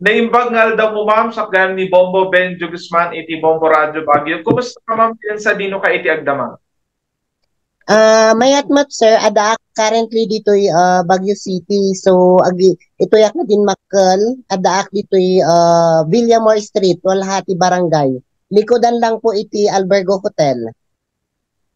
Naimbag nga daw mo ma'am sa kan ni Bombo Benjo Guzman iti Bombo Radyo Baguio. Kumusta ka ma'am sa dino ka iti agdama? Mayat mat sir, ada currently dito'y Baguio City. So ito yak na din makkel, ada dito'y Villamor Street, Walhati Barangay. Likodan lang po iti Albergo Hotel.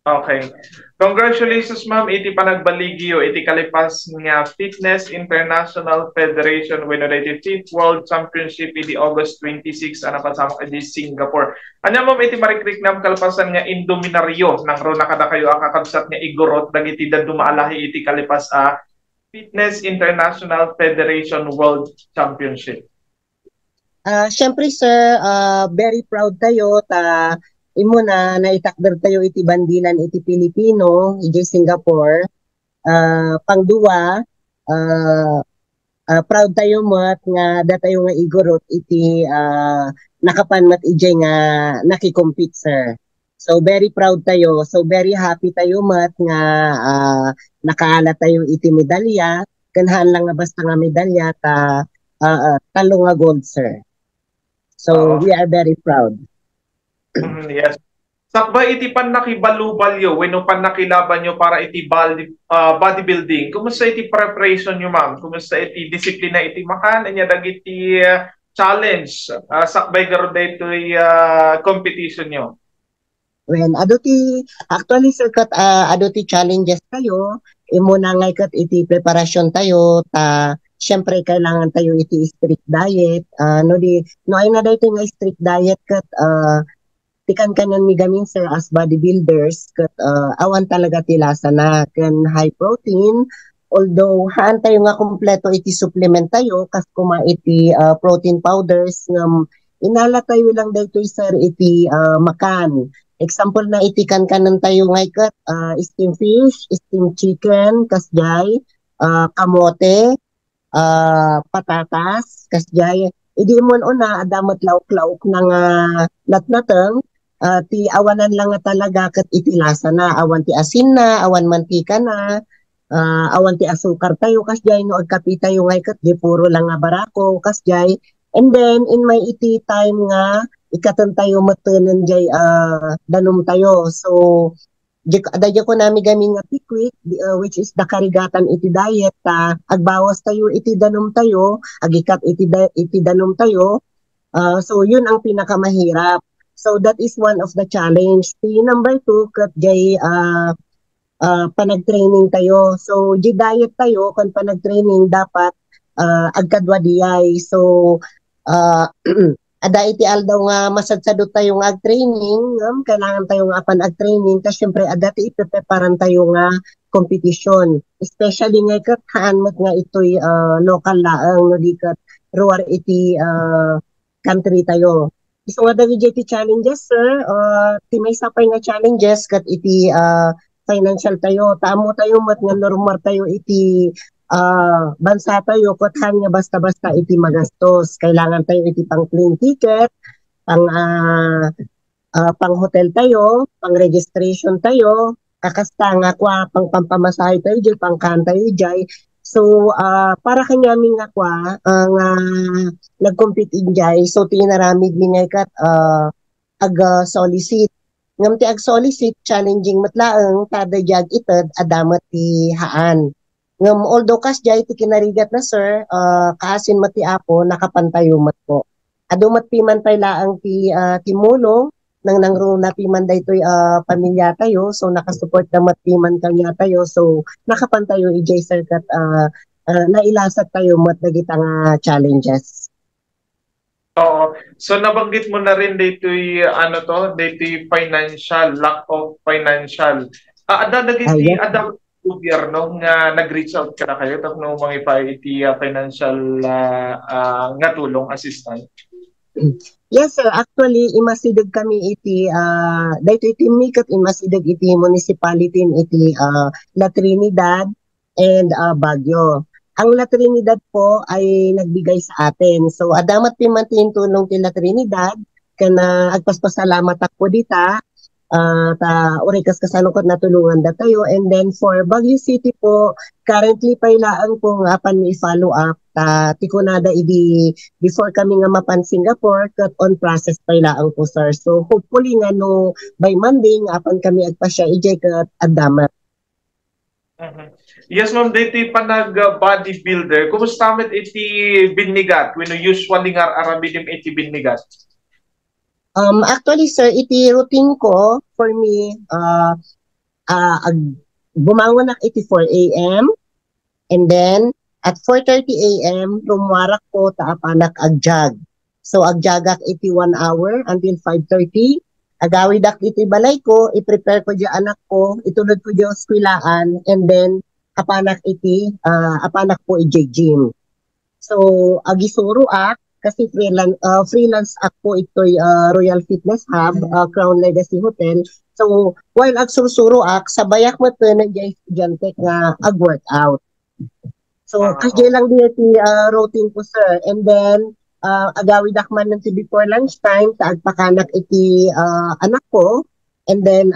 Okay. Congratulations ma'am iti panagbaligyo iti kalipas nga Fitness International Federation wenno iti Fifth World Championship iti August 26 ana pasama iti Singapore. Anya ma'am iti marikriknam kalpasan nga Indominaryo nang ro nakada kayo akakabsat nga igorot dagiti dumaalahi iti kalipas a Fitness International Federation World Championship. Syempre sir, very proud tayo ta imo na naitakder tayo iti bandilan iti Pilipino, iti Singapore. Pangduwa, proud tayo mat nga datayo nga igorot iti nakapan mat ijay nga nakikompete sir. So very proud tayo. So very happy tayo mat nga nakaala tayo iti medalya. Kanhan lang nga basta nga medalya talo nga gold sir. So we are very proud. Yes. Sakba iti pan nakibalubalyo, wenno pan nakilaban nyo para iti bodybuilding. Kumusta iti preparation nyo, ma'am? Kumusta iti disiplina iti makan? Anya dagiti challenge sakbay garo daytoy competition nyo? Well, actually sir kat ti challenges tayo. Imo na ngay kat iti preparasyon tayo syempre kailangan tayo iti strict diet. No ay na daytoy nga strict diet kat tikan kanan mi gamin sir as bodybuilders kat awan talaga tilasa na kan high protein, although haan tayo nga kompleto iti supplement tayo kas kuma iti protein powders ng inala tayo lang daytoy sir iti makan. Example na iti kanan tayo ngay kat steam fish, steam chicken kasjay, kamote, patatas kasjay. Idi mo una adamat lauk-lauk ng natnateng ti awanan lang nga talaga kat itilasa na awan ti asin na awan mantika na awan ti asukar tayo kasjay no agkapi tayo ngay kat di puro lang nga barako kasjay, and then in my iti time nga ikatan tayo matanan jay danom tayo. So adaya ko nami gamin nga pikwik which is the karigatan iti diet agbawas tayo iti danom tayo agikat iti danom tayo. So yun ang pinakamahirap. So that is one of the challenge. The number two, kat jay panag-training tayo. So di diet tayo kan panag-training dapat agkadwa diyay. So ada iti aldaw nga masadsadot tayo nga ag-training, kailangan tayo nga apan ag-training kasi syempre ada ti ipreparan tayo nga competition. Especially nga kat haan mat nga ito'y local laang no di kat ruwar iti country tayo. So nga dagi iti challenges sir, ti may sapay nga challenges kat iti financial tayo. Taamo tayo mat nga normal tayo iti bansa tayo kat nga basta-basta iti magastos. Kailangan tayo iti pang plane ticket, pang hotel tayo, pang registration tayo, kakasta nga kwa pang pampamasahe tayo jay, pang kan tayo jay. So para kanya mi nga kwa nga nag-compete injay, so tinaramid mi nga kat ag-solicit. Ngam ti ag-solicit challenging matlaeng tada jag ited adamat ti haan. Ngam although kasjay ti kinarigat na sir, kaasin mati apo nakapantayo mat po. Adu mat piman pay laang ti timulong nang nangro na piman daytoy pamilya tayo, so nakasupport na mat piman kanya tayo, so nakapantayo ijay sir kat nailasat tayo mat dagita nga challenges. Oo. So nabanggit mo na rin daytoy daytoy financial, lack of financial. Ada dagiti ada gobyerno nga nag-reach out ka na kayo tapno mangipa iti financial nga tulong assistance. Yes sir, actually imasidag kami iti daytoy iti mikat imasidag iti municipality iti La Trinidad and Baguio. Ang La Trinidad po ay nagbigay sa atin. So adamat pimantin tulong ti La Trinidad kana agpaspasalamat ako dita. Urikas kasalukot natulungan da tayo, and then for Baguio City po currently pailaan po nga pan i-follow up tikunada idi before kami nga mapan Singapore kat on process pa ilaan po sir. So hopefully nga no by Monday nga apan kami agpasya ijay kat adama. Yes, ma'am, dito pa nag-bodybuilder. Kumusta met iti binnigat? When usually nga arabidim iti binnigat? Actually sir, iti routine ko for me bumangon ak iti 4 a.m. and then at 4:30 a.m. rumwarak ko taapanak agjag. So agjagak iti 1 hour until 5:30. Agawidak iti balay ko, i-prepare ko di anak ko, itulod ko di oskwilaan, and then apanak apanak po iti gym. So agisuro ak kasi freelance ako ito'y Royal Fitness Hub, Crown Legacy Hotel. So while agsursuro ak, sabayak mo ito na di estudyante nga ag-workout. So kasi lang di iti routine ko sir. And then agawid akman ng before lunchtime sa agpakanak iti anak ko, and then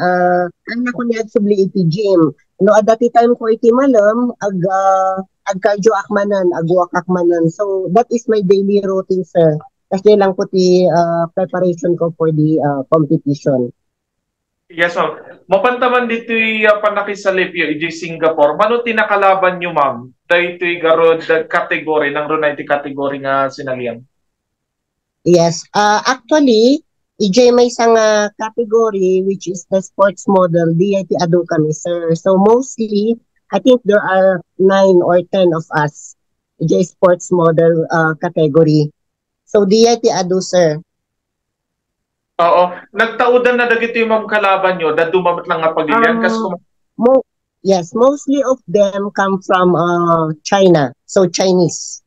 anak ko niya agsubli iti gym. No, at that time ko iti malam agkardio akmanan, agwak akmanan. So that is my daily routine sir. Kasi lang po ti preparation ko for the competition. Yes, ma'am. Mapantaman dito yung panakisalip yung iti Singapore. Mano tinakalaban nyo, ma'am? Dahil ito'y garod kategory, ng ron na iti kategory nga sinalian. Yes. Actually, EJ may isang category which is the sports model. DIT ado kami, sir. So mostly, I think there are 9 or 10 of us. EJ sports model category. So DIT ado, sir. Oo. Nagtaudan na dagito yung ma'am kalaban nyo, da dumamit lang nga pagilian. Yes, mostly of them come from China. So Chinese.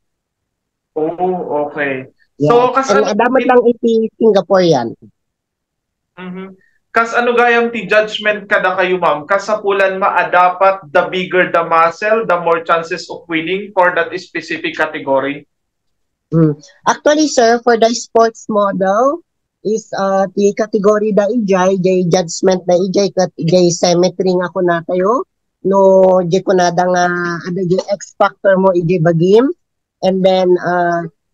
Oh, okay. Yeah. So, dapat lang iti Singaporean. Kas ano gayang ti judgment kada kayo, ma'am? Kasapulan dapat the bigger the muscle, the more chances of winning for that specific category? Actually, sir, for the sports model, is the category da ijay, jay judgment na ijay, kat ijay symmetry nga ko na tayo. No, jay ko na da nga, ada jay X factor mo ijay bagim. And then,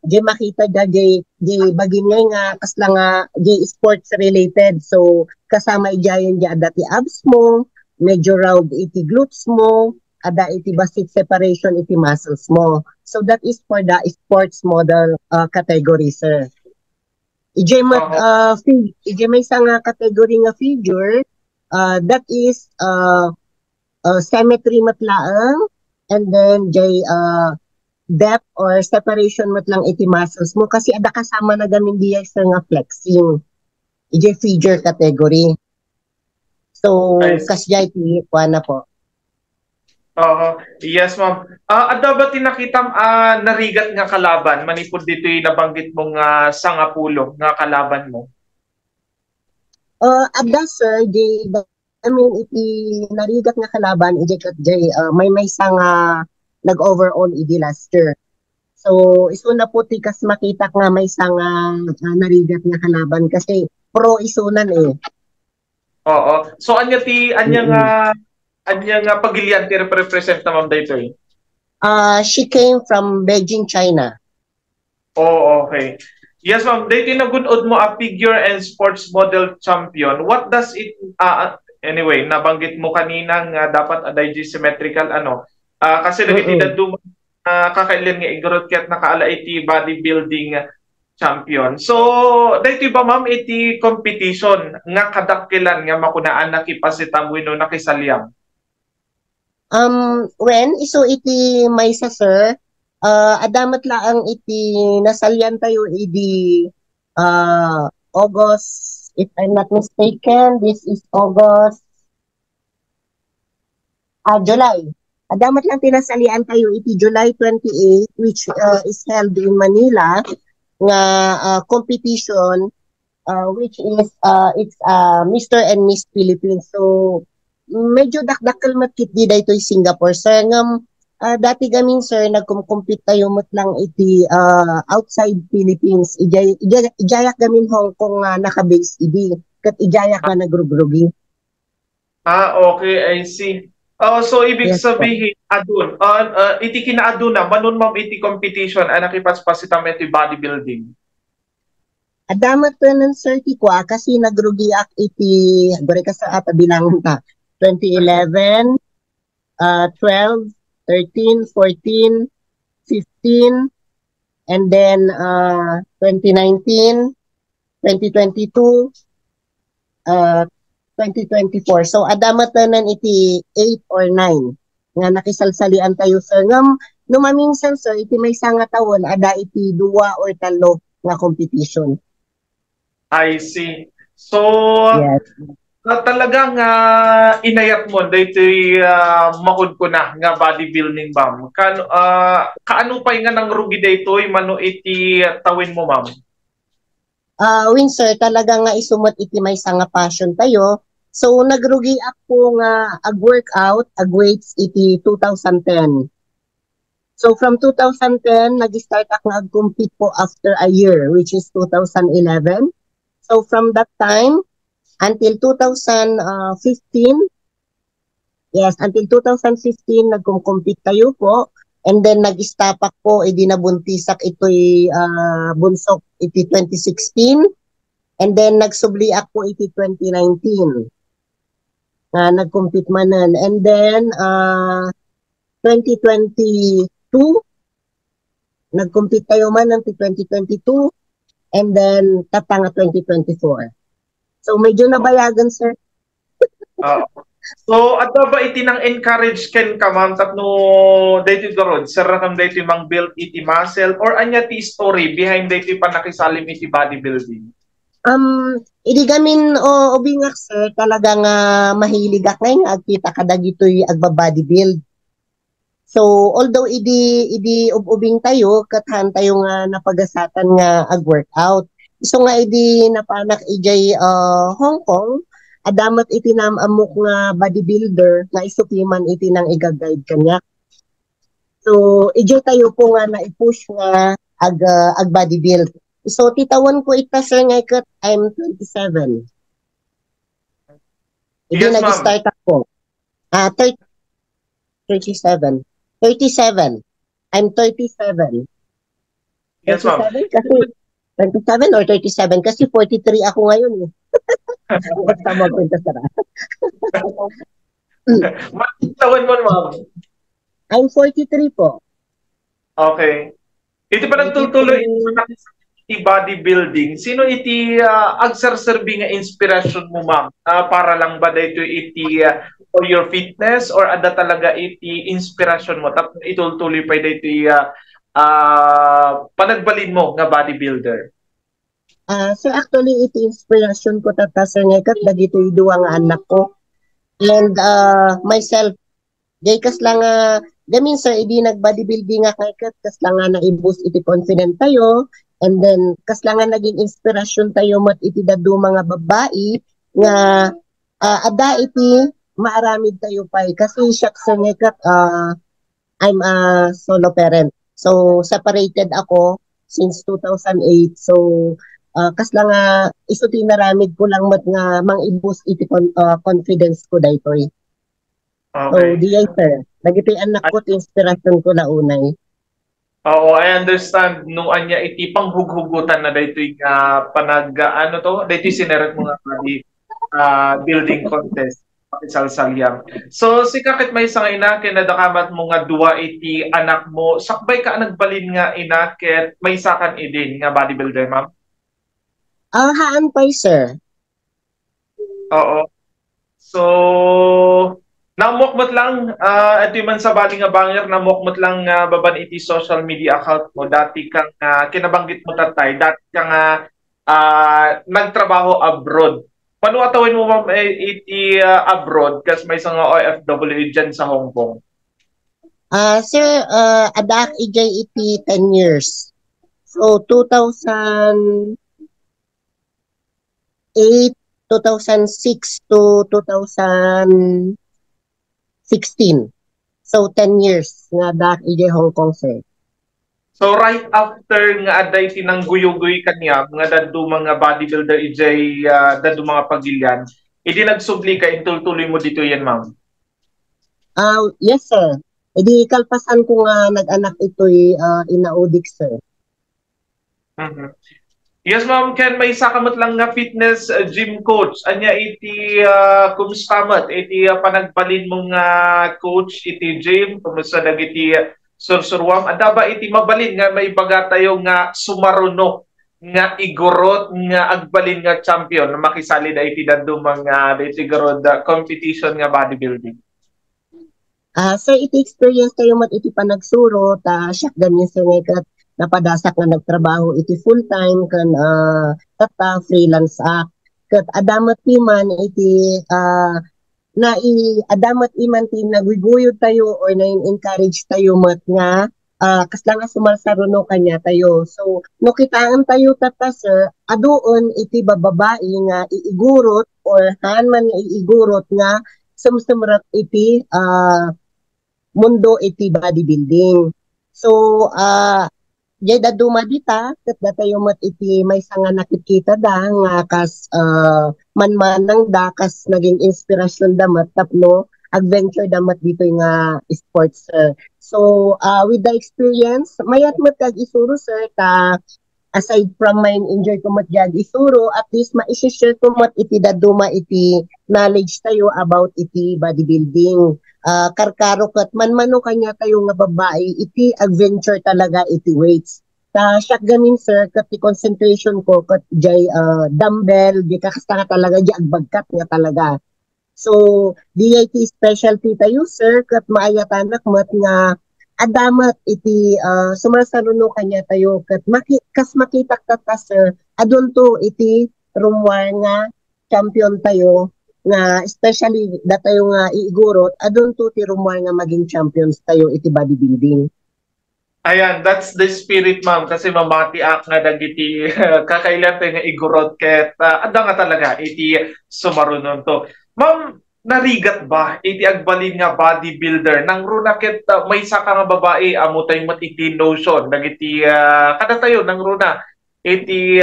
jay makita da jay bagim nga kasla nga jay sports related. So kasama ijayan jay ada ti abs mo, medyo round iti glutes mo, ada iti basic separation iti muscles mo. So that is for the sports model category, sir. Ijay may isang category nga figure, that is symmetry matlaang, and then jay depth or separation matlang iti muscles mo kasi ada kasama na gamin diya sa nga flexing. Ijay figure category. So kasya iti kuana po. Yes, ma'am. Ada ba tinakitam narigat nga kalaban? Manipod dito yung nabanggit mong sangapulo nga kalaban mo. Ada, sir. Iti narigat nga kalaban, may isang nag-overall idi last year. So, iso na po tikas makita nga may isang narigat nga kalaban kasi pro isunan eh. Oo. So, anya nga pagilian ti represent na ma'am dito eh? She came from Beijing, China. Oh, okay. Yes, ma'am. Dito nagunod mo a figure and sports model champion. What does it, anyway, nabanggit mo kanina nga dapat aday symmetrical ano. Kasi lagi kakailan nga igrot kat nakaala iti bodybuilding champion. So, dito ba ma'am iti competition nga kadakilan nga makunaan nakipasitam wino nakisalyam? When iso iti may sa sir, adamat laang iti nasalyan tayo iti August, if I'm not mistaken, this is August, July. Adamat lang tinasalian tayo iti July 28, which is held in Manila, nga competition, which is it's Mr. and Miss Philippines. So medyo dakdakal matkit di dayto Singapore, sir. Dati gamin, sir, nagkumpit tayo lang iti outside Philippines. Ijayak gamin Hong Kong naka-base idi. Kat ijayak ka nagrugrugi. Okay, I see. Oh, so ibig Yes po. sabihin adun iti kinaaduna manon ma'am iti competition nakipaspassitam iti bodybuilding. Adamat to ng sir ti kwa kasi nagrugi ak iti bari ka sa ata bilangan ta 2011, 12, 13, 14, 15, and then 2019, 2022, 2024. So adamat tanan iti 8 or 9 nga nakisalsalian tayo sir. Ngam numaminsan sir iti may nga tawon ada iti 2 or 3 nga competition. I see. So Yes. talagang inayat mo dito maud ko na nga bodybuilding ma'am. Kaano pa nga nang rugi daytoy mano iti tawin mo ma'am? Win sir talaga nga isumot iti may nga passion tayo. So nagrugi ako nga ag-workout, ag-weights iti 2010. So from 2010 nag-start ako nga ag-compete po after a year which is 2011. So from that time until 2015, yes, until 2015 nagkum-compete tayo po. And then nag-stop ako, edi nabuntisak ito'y bunsok iti 2016. And then nagsubli ako iti 2019. Nag-compete manan. And then 2022, nag-compete tayo man ng 2022. And then tatanga 2024. So medyo nabayagan sir. So ato ba iti nang encourage ken ka ma'am tapno daytoy garod sir kam daytoy mang build iti muscle or anya ti story behind daytoy panakisalim iti bodybuilding? Idi gamin ubingak sir talaga nga mahilig ak ngay nga agkita kadagitoy agba-bodybuild. So although idi ubing tayo kathan tayo nga napagasatan nga ag-workout. So nga idi napanak ijay Hong Kong adamat iti namamok nga bodybuilder nga isupiman iti nang iga-guide kanya. So ijay tayo po nga na-push nga ag bodybuild. So titawan ko ita sir nga ikat I'm 27. Idi Yes, nag-start ako. 37. 37. I'm 37. Yes, ma'am. 37 kasi 27 or 37 kasi 43 ako ngayon eh. Basta mo kwenta sara. Tawan mo ma'am. I'm 43 po. Okay. Iti pa nagtutuloy iti bodybuilding. Sino iti agserserbi nga inspirasyon mo ma'am? Para lang ba dito iti for your fitness or ada talaga iti inspirasyon mo tapos ituloy pa dito panagbalin mo nga bodybuilder? So actually iti inspirasyon ko tata sir ngayon dagito yung duwa nga anak ko and myself day kas lang gamin sir idi nag-bodybuilding nga kay kas lang nga na-boost iti confident tayo and then kas lang nga naging inspirasyon tayo mat iti dadu mga babae nga ada iti maaramid tayo pa kasi siya sir ngayon I'm a solo parent. So separated ako since 2008. So kas lang iso tinaramid ko lang mat nga mang-boost iti confidence ko daytoy. Okay. So diay sir, dagiti anak ko ti inspirasyon ko na unay. Oo, I understand no anya iti panghughugutan na daytoy panag ano to, daytoy sineret mo nga di building contest pakisalsalyang. So si kakit may sang ina kinadakamat mo nga duwa iti anak mo, sakbay ka nagbalin nga ina ket may sakan idin nga bodybuilder ma'am? Haan pa sir. Oo. So namokmot lang ito man sa bali nga banger namokmot lang baban iti social media account mo dati kang kinabanggit mo tatay dati kang nagtrabaho abroad. Paano atawin mo ma'am iti abroad kasi may isang OFW dyan sa Hong Kong? Sir, adak ijay iti 10 years. So 2008, 2006 to 2016. So 10 years nga dak ijay Hong Kong sir. So right after nga aday tinangguyo-guy kanya nga dadto mga bodybuilder ijay dadto mga pagilyan, idi nagsubli ka intultuloy mo dito yan ma'am? Yes, sir. E di kalpasan ko nga nag-anak ito'y inaudik, sir. Mhm. Yes, ma'am, Ken, may sakamot lang nga fitness gym coach. Anya iti kumustamat, iti panagbalin mong coach iti gym, kumusta dagiti sursurwam. Ada ba iti mabalin nga may baga tayo nga sumaruno nga igorot nga agbalin nga champion na makisali da iti dadum mga iti garod competition nga bodybuilding. Sir, iti experience kayo mat iti panagsuro, siya ganyan sir nga kat napadasak nga nagtrabaho iti full-time kan tata freelance kat adamat piman iti na adamat iman ti nagwiguyod tayo or na-encourage tayo mat nga kasla nga sumalsaruno kanya tayo. So, no kitaan tayo tata sir, adoon iti bababae nga iigurot or han man nga iigurot nga sumsumrat iti mundo iti bodybuilding. So, jay da dumadita, kat da tayo mat iti may nga nakikita da, nga kas manmanang da, kas naging inspirasyon da mat, tapno, adventure da mat dito nga sports, sir. So, with the experience, mayat mat kag isuro, sir, aside from my enjoy ko mat jag isuro, at least ma-share ko mat iti daduma iti knowledge tayo about iti bodybuilding. Karkaro kat manmano kanya tayo nga babae, iti adventure talaga iti weights. Siya gamin sir, kat concentration ko kat jay dumbbell, di kakasta nga talaga, di agbagkat nga talaga. So, DIT specialty tayo sir, kat maayatanak mat nga adamat iti sumasaruno kanya tayo kat kas makita ta sir adun to iti rumwar nga champion tayo nga especially da tayo nga iigurot adun to ti rumwar nga maging champions tayo iti bodybuilding. Ayan, that's the spirit, ma'am. Kasi mamatiak nga dagiti kakailan tayo nga igurot ket ada nga talaga iti sumarunon to. Ma'am, narigat ba iti agbalin nga bodybuilder nang runa ket may saka nga babae amo tayo matiti notion dagiti kada tayo nang runa iti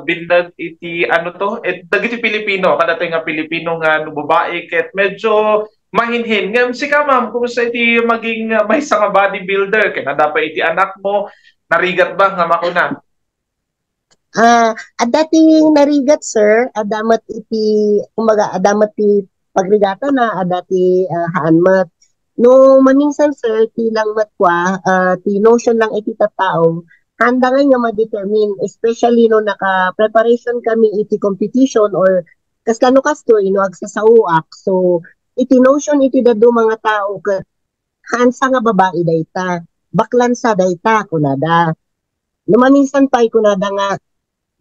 binag iti ano to dagiti Pilipino kada tayo nga Pilipino nga no babae ket medyo mahinhin ngem sika ma'am kumusta iti maging may nga bodybuilder ket dapat iti anak mo narigat ba nga makuna. Adating narigat sir, adamat iti kumaga adamat ti pagrigata na adati haanmat. No maminsan sir ti lang matwa ti notion lang iti tattao handa nga ma-determine especially no naka preparation kami iti competition or kaslano kasto ino agsasauak. So iti notion iti dadu mga tao ket hansa nga babae dayta baklan sa dayta kunada. No maminsan pa kunada nga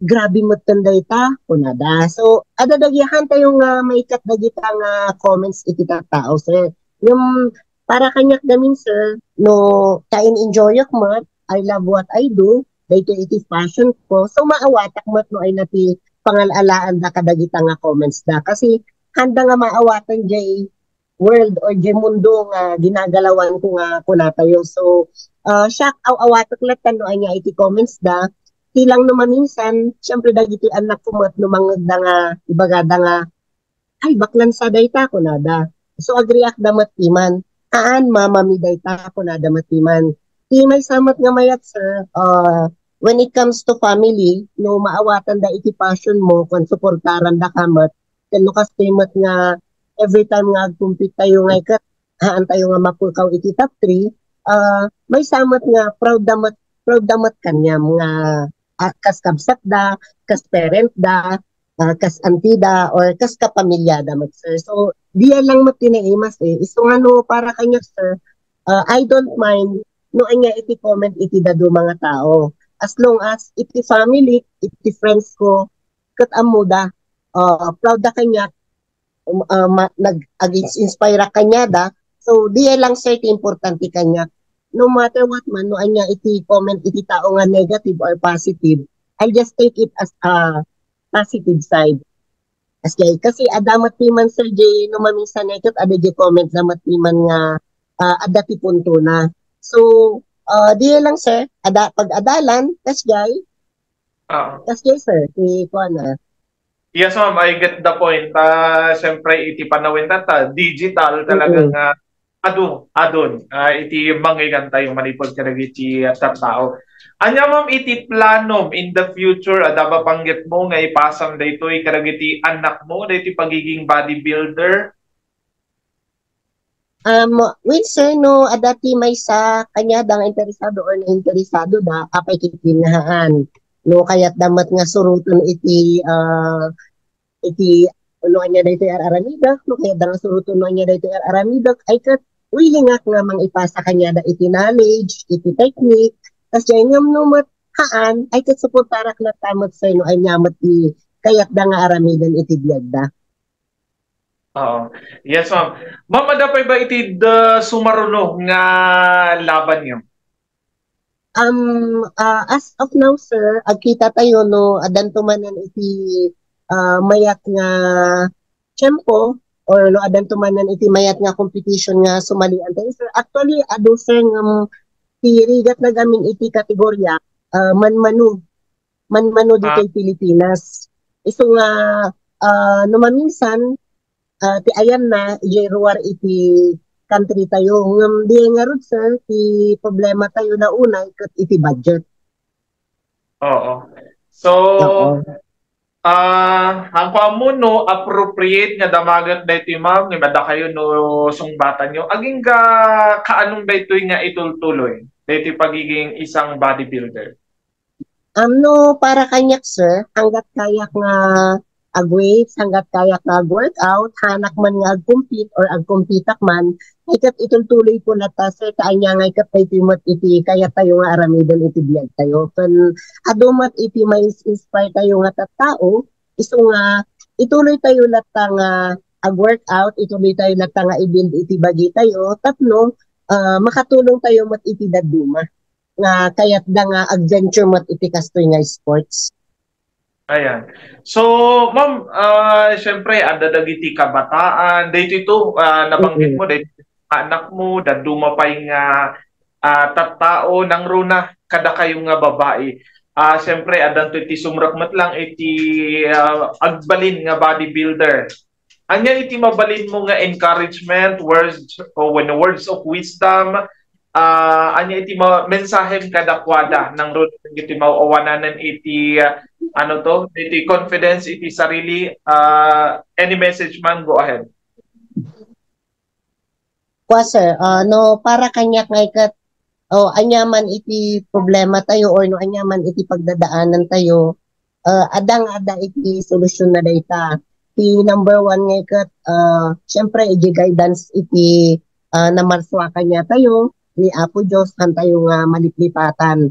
grabe mo tanday ta, kunada. So, adadagyahan tayo nga may katdagita nga comments iti tao, sir. Yung para kanyak gamin, sir, no, kain enjoy ak mat, I love what I do, dahito iti passion ko. So, maawatak mat no ay nati pangalalaan da kadagita nga comments da. Kasi, handa nga maawatan jay world or jay mundo nga ginagalawan ko nga kunatayo. So, siya awatak latan no ay nga iti comments da, tilang no maminsan, siyempre dagiti anak ko mat no mangagda nga, ibagada nga, ay baklan sa dayta ko nada. So agriak damat timan, mama mi dayta ko nada matiman. Timay samat nga mayat sir, when it comes to family, no maawatan da iti passion mo, kung suportaran da kamat, kano kas timat nga, every time nga compete tayo nga ikat, tayo nga mapulkaw iti top 3, may samat nga, proud damat kanyam nga, kas kabsat da, kas parent da, kas auntie da, or kas kapamilya da mat sir. So, diya lang mat tinaimas Iso nga no, para kanya sir, I don't mind no anya iti comment iti dadu mga tao. As long as iti family, iti friends ko, kat amuda, proud da kanya, nag-inspire kanya da, so diya lang sir, importante kanya. No matter what man, no anya iti comment iti tao nga negative or positive, I'll just take it as a positive side. Kasi adamat timan sir Jay, no maminsan nekot, ada jay comment damat timan nga adati punto na. So, di lang sir, pag-adalan, tas jay, sir, ko na. Yes, ma'am, I get the point. Siyempre, iti panawin tata, digital talaga nga adon iti manggigan tayo manipod kadagiti iti tattao. Anya ma'am iti planom in the future ada ba panggit mo nga ipasam daytoy kadagiti anak mo daytoy pagiging bodybuilder? Well, sir, no, adati may sa kanya dang interesado or na interesado da, apay kitinahaan. No, kaya't damat nga suruton iti ano anya dayto aramida, no, kaya da nga suruton no anya dayto aramida, ay kat, willing nga mang ipasa kanya da iti knowledge, iti technique, tas dyan nga no mat haan, ay kat suportarak na tamot sir, no, ay nyamat kaya't da nga aramidan iti biyag da. Oo. Yes, ma'am. Ma'am, ada pa ba iti sumaruno nga laban niyo? As of now, sir, agkita tayo no adan tumanan iti mayat nga tiyempo or no adan tumanan iti mayat nga competition nga sumalian tayo, sir. Actually, ado sir nga tirigat na gamin iti kategorya manmanu dito Ah, Pilipinas. Iso nga no maminsan ti ayan na jeruar iti country tayo ngam di nga rod sir ti problema tayo na unay ket iti budget. oo. So, Oo. ang mo no appropriate nga damagat daytoy ma'am nga mada kayo no sungbatan nyo. Aging kaanong daytoy nga itultuloy daytoy pagiging isang bodybuilder. No, para kanyak sir, hanggat kayak nga ag-weights, hanggat kayak nga ag-workout, hanak man nga ag-compete or ag-competak man, ikat itultuloy po na ta sir, kaanya nga ikat tayo timot iti kaya tayo nga aramidon iti biyag tayo. Kan adumat iti may inspire tayo nga tattao, iso nga ituloy tayo lata nga ag-workout, ituloy tayo lata nga i-build iti bagi tayo, tapno, makatulong tayo mat iti daduma nga kayat da nga adventure mat iti kastoy nga sports. Ayan. So, ma'am, syempre, ada dagiti kabataan. Dito ito, nabanggit Mm-mm. mo, dito anak mo, dadumapay nga tattao ng runa, kada kayong nga babae. Syempre, adan to iti sumrakmat lang, iti agbalin nga bodybuilder. Anya iti mabalin mo nga encouragement, words, o when words of wisdom, anya iti mensahe kadakwada ng runa, iti mauawananan iti ano to, iti confidence, iti sarili, any message man, go ahead. Kwa sir, no para kanyak nga ikat anyaman iti problema tayo or no anyaman iti pagdadaanan tayo, adang ada iti solusyon na dayta. Ti number one nga ikat, syempre iti guidance iti namarswa kanya tayo ni Apo Diyos kan tayo nga maliplipatan.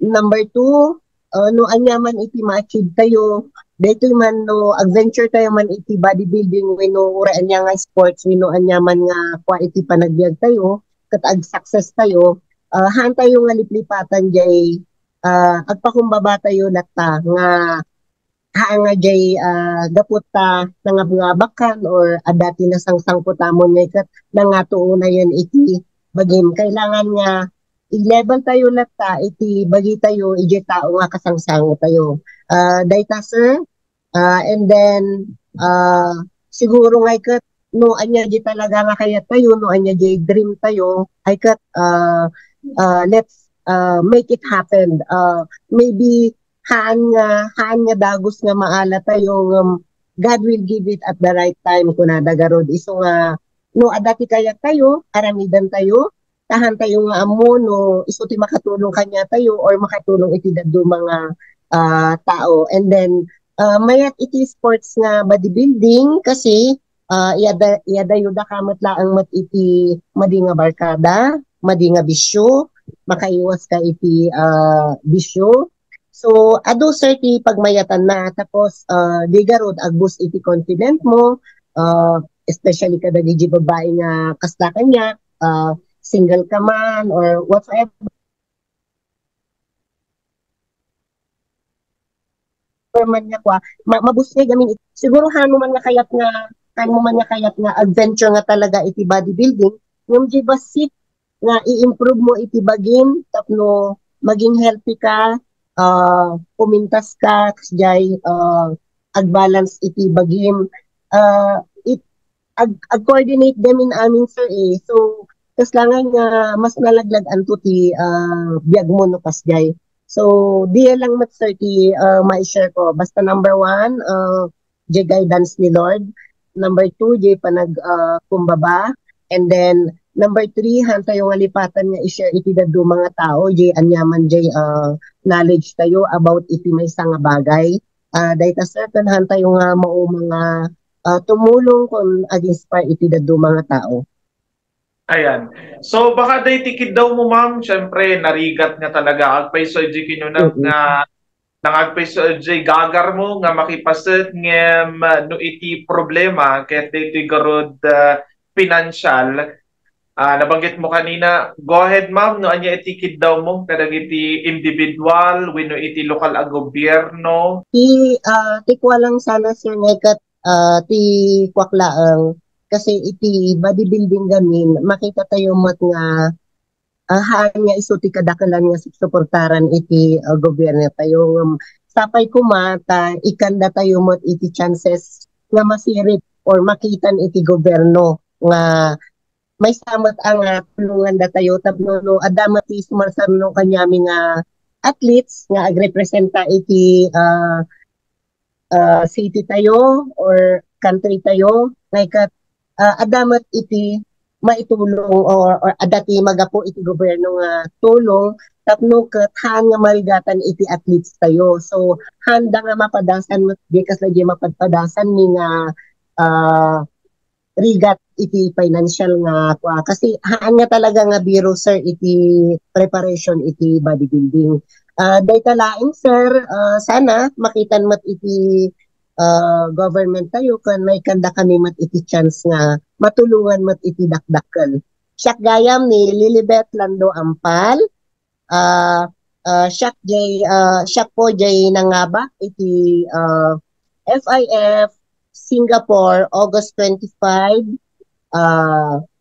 Number two, no anyaman iti ma-achieve tayo, dito man no adventure tayo man iti bodybuilding wenno ura anya nga sports wenno anyaman nga kwa iti panagbiag tayo ket ag success tayo, haan tayo nga liplipatan jay agpakumbaba tayo latta nga haan nga jay gapot ta nangabakan or adati na sangsangputamon nga ket nangatuunayan iti bagim kailangan nga i-level tayo latta iti bagi tayo iti tao nga kasangsango tayo. Dayta sir, and then siguro nga ikat no anya di talaga nga kaya tayo no anya di dream tayo ay kat let's make it happen. Maybe haan nga dagos nga maala tayo God will give it at the right time kunada garod iso nga no adati kaya tayo aramidan tayo tahan tayo nga amo no iso ti makatulong kanya tayo or makatulong iti dadto mga tao. And then mayat iti sports nga bodybuilding kasi iyada yuda kamat laang mat iti madi nga barkada, madi nga bisyo, makaiwas ka iti bisyo. So ado sir ti pagmayatan na tapos di garod agbus iti confident mo, especially kada di babae nga kasta kanya, single ka man or whatsoever man nga kwa mabusay gamin siguro hano man nga kayat nga adventure nga talaga iti bodybuilding yung di basit nga i-improve mo iti bagim tapno maging healthy ka, pumintas ka kasjay, ag-balance iti bagim, it ag-coordinate them in amin sir eh. So tas langan nga mas nalaglag anto ti biyag mo no kasjay. So diya lang mat sir ti ma-share ko. Basta number one, di guidance ni Lord. Number two, di panag kumbaba. And then number three, hanta yung alipatan nga i-share iti dadu mga tao. Di anyaman di knowledge tayo about iti may nga bagay. Dahil ta sir, kanhan tayo nga mao mga tumulong kung ag-inspire iti dadu mga tao. Ayan. So baka day tikid daw mo ma'am, syempre narigat nga talaga agpay so di kinunang nga nangagpay so di gagar mo nga makipaset ngem no iti problema ket day garod financial. Nabanggit mo kanina, go ahead ma'am, no anya itikid daw mo kadag iti individual wenno iti lokal a gobyerno. Ti kwa lang sana sir nekat ti kwaklaang kasi iti bodybuilding gamin makita tayo mat nga haan nga iso ti kadakalan nga suportaran iti gobyerno tayo sapay kumata ikanda tayo mat iti chances nga masirip or makitan iti gobyerno nga may samat ang tulungan da tayo tapno no adama ti sumarsarno kanyami nga athletes nga agrepresenta iti city tayo or country tayo nga adamat iti maitulong or adati magapo iti gobyerno nga tulong tapno ket han nga marigatan iti athletes tayo. So handa nga mapadasan mo di kas lagi mapadpadasan ni nga rigat iti financial nga kasi haan nga talaga nga biro sir iti preparation iti bodybuilding. Dayta laing sir sana makitan mat iti government tayo kan may kanda kami mat iti chance nga matulungan mat iti dakdakkel. Siak gayam ni Lilibet Lando Ampal. Siak po jay nangaba iti FIF Singapore August 25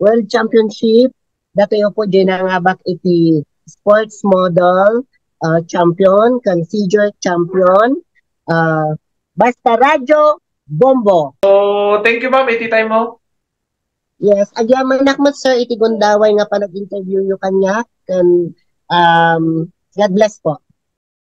World Championship. Datayo po jay nangabak iti sports model champion, considered champion. Basta radyo, bombo. So, thank you ma'am, iti time mo. Yes, agyaman nakmat sir, iti gundaway nga pa nag-interview yung kanya. God bless po.